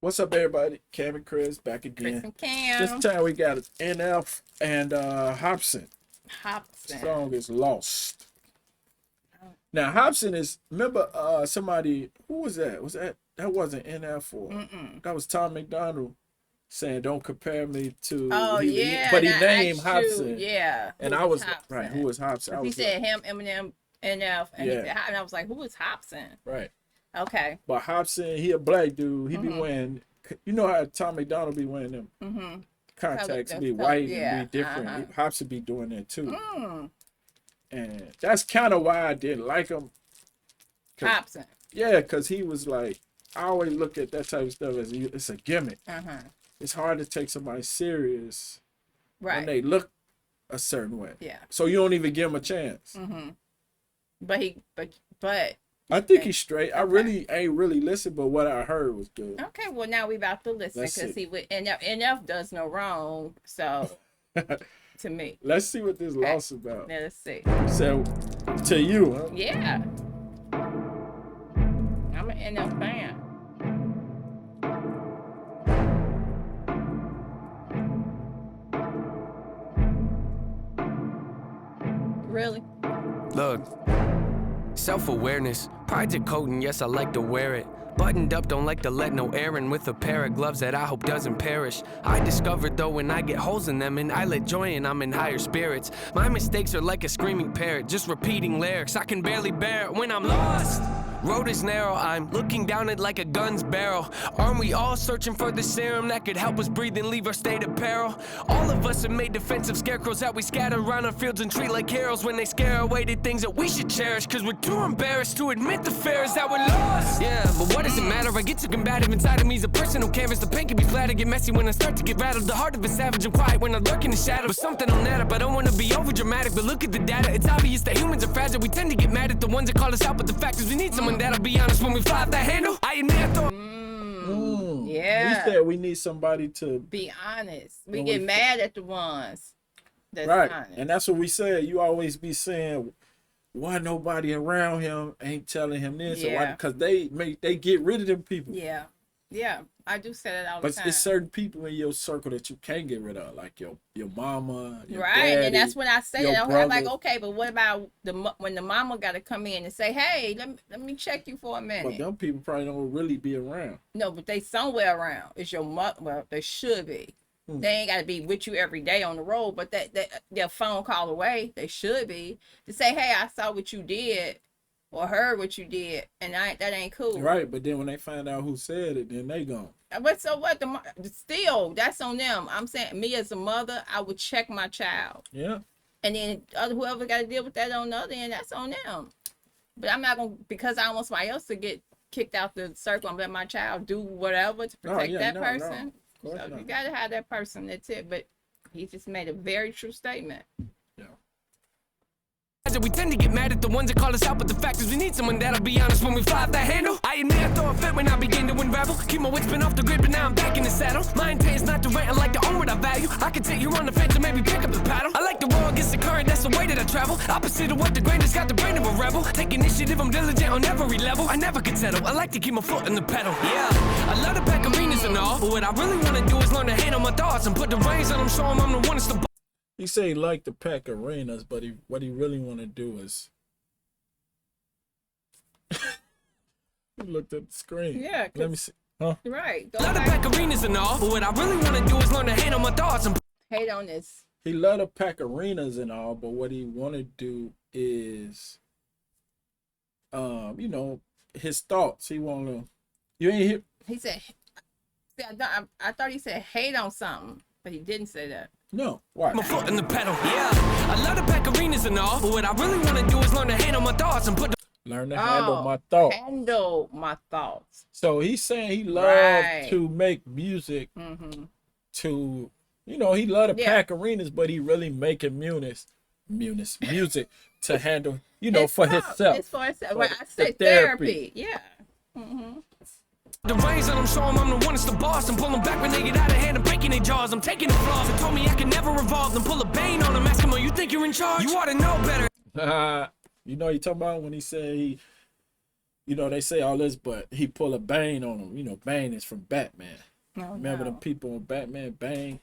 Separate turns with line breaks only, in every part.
What's up, everybody? Cam and Chris back again.
Chris and Cam.
This time we got NF and Hopsin.
Hopsin.
Song is Lost. Now Hopsin is, remember somebody, who was that? That wasn't NF or that was Tom McDonald saying don't compare me to
but
he named Hopsin.
Yeah.
And I was Hopsin? Right, who was Hopsin?
He said him, Eminem, NF, and he said, and I was like, who is Hopsin?
Right.
Okay.
But Hopsin, he a black dude. He be wearing, you know how Tom McDonald be wearing them contacts, be white and be different. Hopsin be doing that too. And that's kind of why I didn't like him.
Hopsin.
Yeah, because he was like, I always look at that type of stuff as it's a gimmick. It's hard to take somebody serious when they look a certain way. Yeah. So you don't even give him a chance.
But
I think he's straight. I really ain't really listened, but what I heard was good.
Okay, well now we about to listen because he would NF does no wrong. So to me.
Let's see what this loss is about.
Yeah, let's see.
So to you, huh?
Yeah. I'm an NF fan. Really?
Look, self-awareness, pride's a coat and yes, I like to wear it. Buttoned up, don't like to let no air in with a pair of gloves that I hope doesn't perish. I discovered though when I get holes in them and I let joy in, I'm in higher spirits. My mistakes are like a screaming parrot, just repeating lyrics. I can barely bear it when I'm lost. Road is narrow, I'm looking down it like a gun's barrel. Aren't we all searching for the serum that could help us breathe and leave our state of peril? All of us have made defensive scarecrows that we scatter around our fields and treat like heroes when they scare away the things that we should cherish. Cause we're too embarrassed to admit the fear is that we're lost. Yeah, but what does it matter? I get too combative inside of me's a personal canvas. The pain can be flat, I get messy when I start to get rattled. The heart of a savage and quiet when I lurk in the shadow. But something on that up, I don't wanna be over dramatic, but look at the data. It's obvious that humans are fragile. We tend to get mad at the ones that call us out, but the fact is we need someone that'll be honest when we fly off that handle. I admit I thought
yeah.
You said we need somebody to
be honest. We get mad at the ones that's honest.
And that's what we said. You always be saying why nobody around him ain't telling him this, because they get rid of them people.
Yeah, I do say that all the time.
But it's certain people in your circle that you can't get rid of, like your mama, your
right?
daddy,
and that's when I say it.
I'm
like, okay, but what about when the mama got to come in and say, hey, let me check you for a minute?
But them people probably don't really be around.
No, but they somewhere around. It's your mother. Well, they should be. They ain't got to be with you every day on the road, but they're phone call away. They should be to say, hey, I saw what you did or heard what you did, and that ain't cool.
Right, but then when they find out who said it, then they gone.
But so what? Still, that's on them. I'm saying, me as a mother, I would check my child.
Yeah.
And then whoever got to deal with that on the other end, that's on them. But I'm not gonna, because I want somebody else to get kicked out the circle and let my child do whatever to protect that person. So you gotta have that person. That's it. But he just made a very true statement.
we tend to get mad at the ones that call us out, but the fact is we need someone that'll be honest when we fly off that handle. I admit I throw a fit when I begin to unravel. Keep my wits spin off the grid, but now I'm back in the saddle. My intent is not to rant, I like to own what I value. I can take you on the fence and maybe pick up the paddle. I like to roll against the current, that's the way that I travel. Opposite of what the grain has got the brain of a rebel. Take initiative, I'm diligent on every level. I never can settle, I like to keep my foot in the pedal. Yeah, I love to pack arenas and all, but what I really want to do is learn to handle my thoughts and put the reins on them, show them I'm the one that's the.
He say he like to pack arenas, but what he really want to do is. He looked at the screen.
Yeah.
Let me see. Huh?
Right.
Love to pack arenas and all, but what I really want to do is learn to handle my thoughts and.
Hate on this.
He love to pack arenas and all, but what he want to do is, his thoughts. He want to. You ain't hear.
He said. See, I thought he said hate on something, but he didn't say that.
No. Why?
My foot in the pedal. Yeah. I love to pack arenas and all, but what I really want to do is learn to handle my thoughts and put the.
Learn to handle my thoughts.
Handle my thoughts.
So he's saying he loves to make music to, he love to pack arenas, but he really making music to handle, for himself.
It's for himself. Well, I say therapy. Yeah.
The reins on them, show them I'm the one that's the boss. I'm pulling back when they get out of hand and breaking their jaws. I'm taking the flaws. They told me I can never revolve. Then pull a bane on them, ask them, oh, you think you're in charge? You ought to know better.
You know what he talking about when he said you know, they say all this, but he pull a Bane on him. You know, Bane is from Batman.
Oh,
Remember the people in Batman, Bane?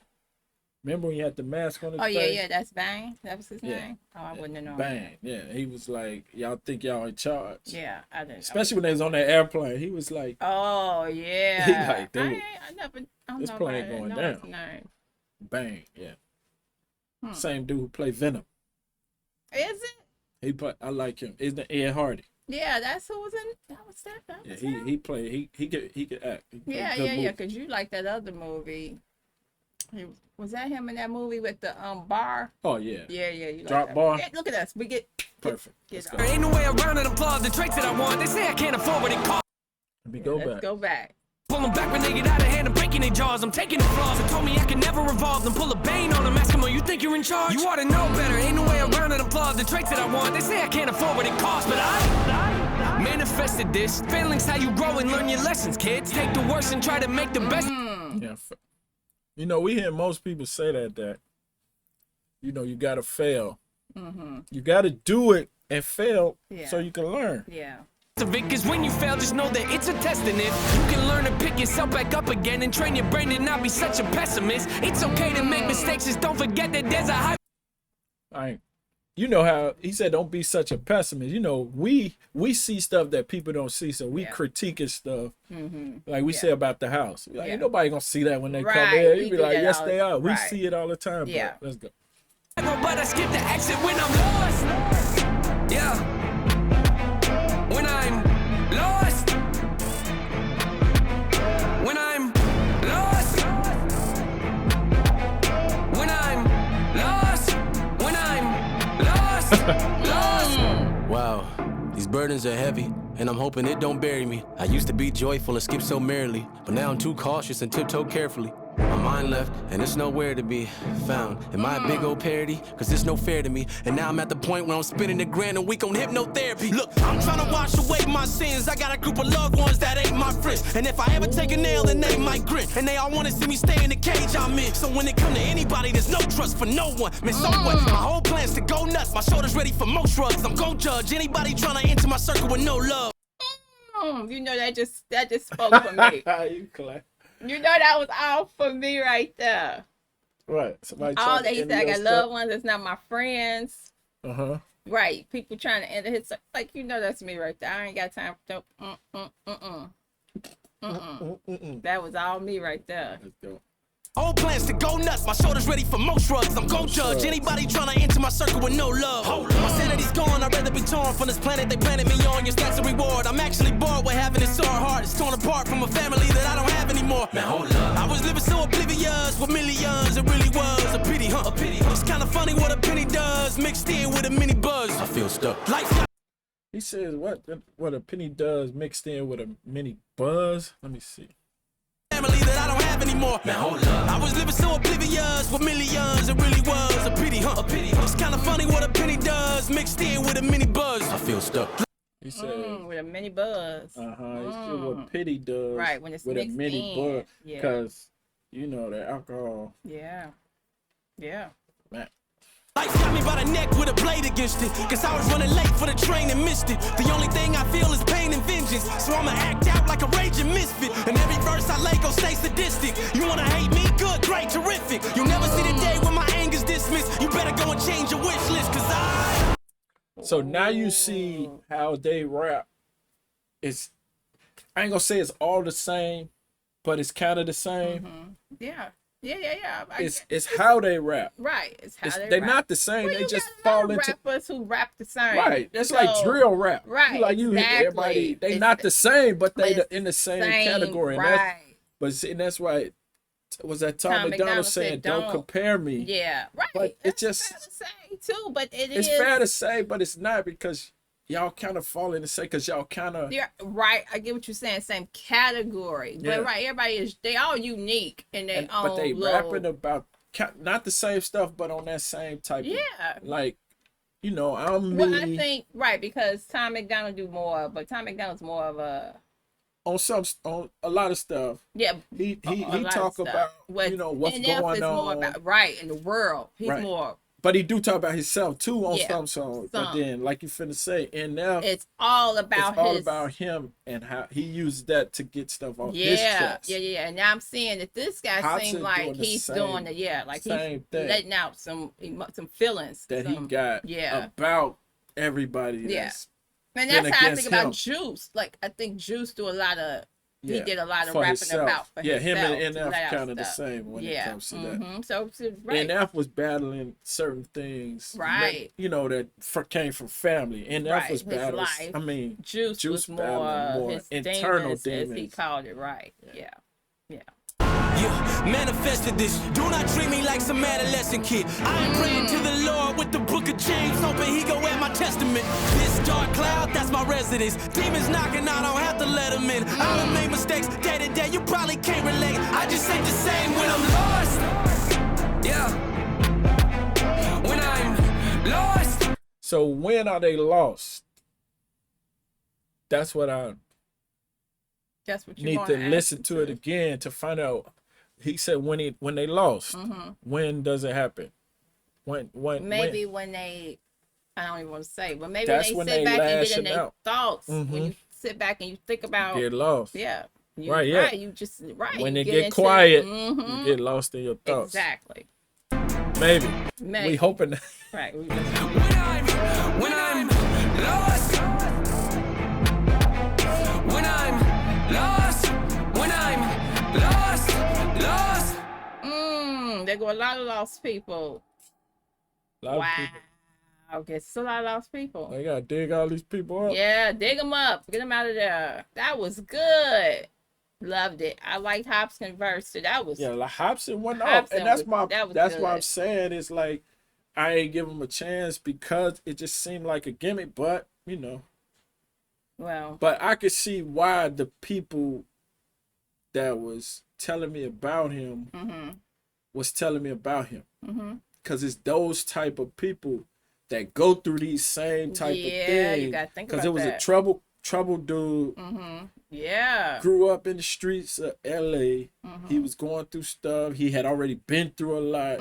Remember when he had the mask on his face?
Oh, yeah, that's Bane? That was his name? Oh, I wouldn't have known.
Bane, yeah. He was like, y'all think y'all in charge.
Yeah, I didn't.
Especially when they was on that airplane. He was like...
Oh, yeah.
He like, dude,
this
plane going down. Bane, yeah. Same dude who played Venom.
Is it?
I like him. Isn't it Ed Hardy?
Yeah, that's who was in. That was that.
Yeah, he played. He could act.
Yeah. Because you like that other movie. Was that him in that movie with the bar?
Oh yeah.
Yeah. You
Drop
like
bar.
Yeah, look at us. We get
perfect.
There ain't no way around it. Applaud the traits that I want. They say I can't afford what it costs.
Let me go back.
Let's go back.
Pull them back when they get out of hand and breaking their jaws. I'm taking the flaws and told me I can never revolve them. Pull a Bane on them, ask them, oh, you think you're in charge? You ought to know better, ain't no way around it. Applaud the traits that I want. They say I can't afford what it costs, but I manifested this. Failing's how you grow and learn your lessons, kids. Take the worst and try to make the best.
Yeah, you know, we hear most people say that you know, you gotta fail. You gotta do it and fail so you can learn.
Yeah.
Because when you fail, just know that it's a test, and if you can learn to pick yourself back up again and train your brain to not be such a pessimist, it's okay to make mistakes. Just don't forget that there's a high.
You know how he said, "Don't be such a pessimist." You know, we see stuff that people don't see, so we critique his stuff. Like we say about the house, like ain't nobody gonna see that when they come here. You be like, "Yes, they are." We see it all the time. Yeah. But let's go.
But I skip the exit when I'm lost. Yeah. When I'm lost. When I'm lost. When I'm lost. When I'm lost. Lost. Wow, these burdens are heavy, and I'm hoping it don't bury me. I used to be joyful and skip so merrily, but now I'm too cautious and tiptoe carefully. My mind left, and it's nowhere to be found. Am I a big old parody? Cause it's no fair to me. And now I'm at the point where I'm spending $1,000 a week on hypnotherapy. Look, I'm trying to wash away my sins. I got a group of loved ones that ain't my friends. And if I ever take a nail, then they might grin. And they all wanna see me stay in the cage I'm in. So when it come to anybody, there's no trust for no one. Man, so what? My whole plan's to go nuts. My shoulder's ready for most drugs. I'm gon' judge anybody trying to enter my circle with no love.
You know, that just spoke for me.
You clap.
You know, that was all for me right there.
Right.
All that he said, I got loved ones, it's not my friends. Right. People trying to enter his, like, you know, that's me right there. I ain't got time for that was all me right there.
Let's go.
Whole plans to go nuts. My shoulder's ready for most drugs. I'm gon' judge anybody trying to enter my circle with no love. My sanity's gone. I'd rather be torn from this planet they planted me on. Your stats a reward. I'm actually bored with having this sore heart. It's torn apart from a family that I don't have anymore. Man, hold up. I was living so oblivious with millions. It really was a pity, huh? A pity. It's kind of funny what a penny does mixed in with a mini buzz. I feel stuck. Life.
He says what a penny does mixed in with a mini buzz. Let me see.
Family that I don't have anymore. Man, hold up. I was living so oblivious with millions. It really was a pity, huh? A pity. It's kind of funny what a penny does mixed in with a mini buzz. I feel stuck.
He said
with a mini buzz.
It's still what pity does.
Right, when it's
with
mixed
a mini buzz.
Yeah.
Because you know the alcohol.
Yeah.
Man.
Life got me by the neck with a blade against it. Cause I was running late for the train and missed it. The only thing I feel is pain and vengeance. So I'ma act out like a raging misfit. And every verse I lay gon' stay sadistic. You wanna hate me? Good, great, terrific. You'll never see the day when my anger's dismissed. You better go and change your wish list. Cause I...
So now you see how they rap. I ain't gonna say it's all the same, but it's kind of the same.
Yeah.
It's how they rap.
Right. It's how
they're
rap.
not the same.
Well,
they just fall into
rappers who rap the same.
Right. That's like drill rap.
Right.
Like you
exactly.
everybody. They not the same, but they in the same category.
Right.
And that's why. Was that Tom McDonald saying, "Don't compare me"?
Yeah. Right.
But
it's
just
fair to say too. But
it's fair to say, but it's not because y'all kind of fall in the same. Because y'all kind of.
Yeah. Right. I get what you're saying. Same category. Yeah. But right. Everybody they all unique in their own.
But they rapping about not the same stuff, but on that same type.
Yeah.
Like, you know, I'm.
Well, I think right because Tom McDonald do more, but Tom McDonald's more of a.
On a lot of stuff.
Yeah.
He talk about you know what's going on.
More about, right in the world. He's more
But he do talk about himself too on some songs. But then, like you finna say, NF,
it's all about
him and how he used that to get stuff off his chest.
Yeah. And now I'm seeing that this guy seems like he's doing it. Like he's letting out some feelings
that he got about everybody.
And that's how I think about Juice. Like I think Juice do a lot of. He did a lot of rapping about for himself.
Him and NF kind of the same when it comes to that.
So
NF was battling certain things, that, that came from family. NF was battling. I mean,
Juice was more his internal demons, as he called it.
Yeah, manifested this. Do not treat me like some adolescent kid. I am praying to the Lord with the book of James, hoping he go at my testament. This dark cloud, that's my residence. Demons knocking, I don't have to let them in. I done made mistakes day to day, you probably can't relate. I just ain't the same when I'm lost. Yeah, when I'm lost.
So when are they lost? That's what I need to listen to it again to find out. He said when they lost. When does it happen? When when
they, I don't even want to say, but maybe that's when they sit back and get in their thoughts. When you sit back and you think about
get lost.
You just
when they get quiet, you get lost in your thoughts.
Exactly.
Maybe. We hoping that.
Right.
When I'm lost. When I'm lost. When I'm lost.
There go a lot of lost people.
Wow.
Okay, it's a lot of lost people.
They gotta dig all these people up.
Yeah, dig them up. Get them out of there. That was good. Loved it. I liked Hopsin verse too. That was
like Hopsin went off, and that's why I'm saying it's like I ain't give him a chance because it just seemed like a gimmick. But but I could see why the people that was telling me about him was telling me about him, because it's those type of people that go through these same type of things.
You gotta think about that.
Because it was a trouble dude. Grew up in the streets of LA. He was going through stuff. He had already been through a lot.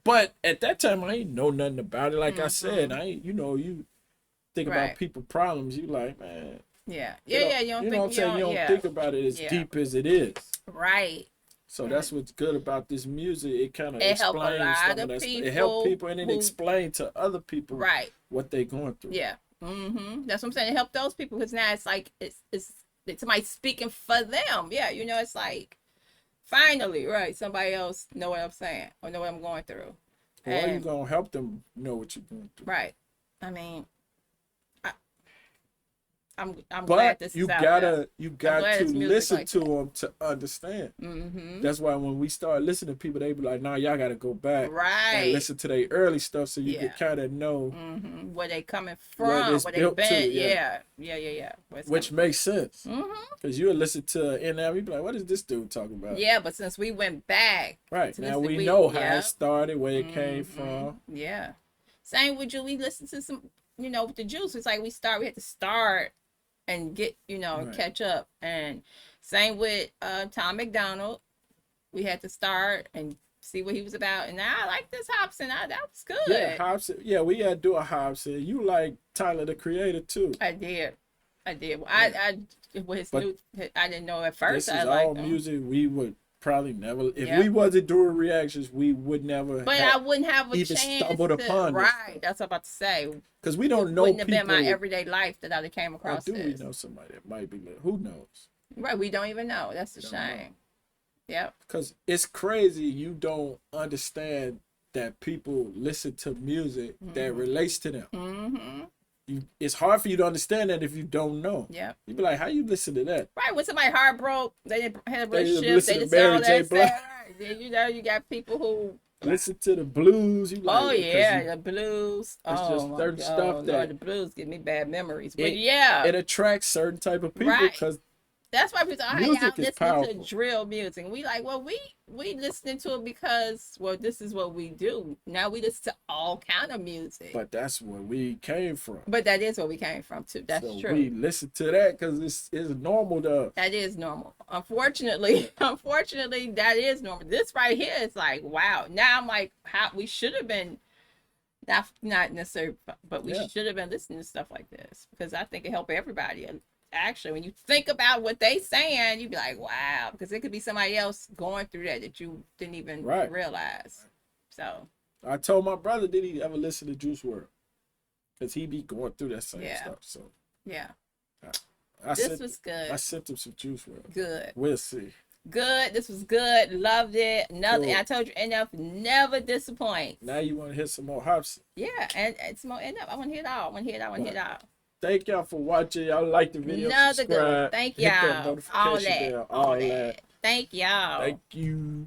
But at that time I ain't know nothing about it. Like I said, I ain't, you think about people problems, you like, man.
You don't
think about it as deep as it is.
Right.
So that's what's good about this music. It kind of explains some of that stuff. It helped people, and it explained to other people what they're going through.
That's what I'm saying. It helped those people because now it's like it's somebody speaking for them. It's like finally, somebody else know what I'm saying or know what I'm going through.
Or you gonna help them know what you're going through.
Right. I mean, I'm glad this is out there.
You got to listen to them to understand. That's why when we start listening to people, they be like, "Nah, y'all got to go back and listen to their early stuff so you can kind of know
where they coming from, where they been."
Which makes sense because you would listen to NL, you be like, "What is this dude talking about?"
Yeah, but since we went back,
now we know how it started, where it came from.
Yeah, same with you. We listened to some, with the Juice. It's like we had to start and get, catch up. And same with Tom McDonald. We had to start and see what he was about. And I like this Hopsin. That was good.
Yeah, Hopsin. Yeah, we had to do a Hopsin. You like Tyler, the Creator, too.
I did. Well, I didn't know at first.
This is all music we would probably never, if we wasn't doing reactions, we would never.
But I wouldn't have a
even
chance
stumbled upon
this. Right, that's what I'm about to say.
Because we don't know
wouldn't
people.
Have been my everyday life that I came across.
Or do we know somebody that might be? Who knows?
Right, we don't even know. That's a shame. Yep.
Because it's crazy. You don't understand that people listen to music that relates to them. It's hard for you to understand that if you don't know.
Yeah.
You be like, how you listen to that?
Right. When somebody heart broke, they didn't have a relationship. They just all that stuff. Then you got people who
listen to the blues. You like,
the blues.
It's just certain stuff that
the blues give me bad memories. But
it attracts certain type of people because
That's why people say, "Oh, y'all listening
powerful.
to drill music." And we like, well, we listening to it because, well, this is what we do. Now we listen to all kind of music.
But that's where we came from.
But that is where we came from too. That's
so
true.
We listen to that because it's normal to us. That
is normal. Unfortunately, that is normal. This right here is like, wow. Now I'm like, how we should have been. Not necessarily, but we should have been listening to stuff like this because I think it helped everybody. Actually, when you think about what they saying, you'd be like, wow, because it could be somebody else going through that you didn't even realize. So
I told my brother, did he ever listen to Juice WRLD? Because he be going through that same stuff. So this was good. I sent him some Juice WRLD.
Good.
We'll see.
Good. This was good. Loved it. Nothing. Cool. I told you, NF never disappoints.
Now you want to hear some more Hopsin?
Yeah, and some more NF. I want to hear it all. I want to hear it all.
Thank y'all for watching. Y'all like the video.
Another
subscribe.
Good. Thank y'all.
Hit that notification bell. All that.
Thank y'all.
Thank you.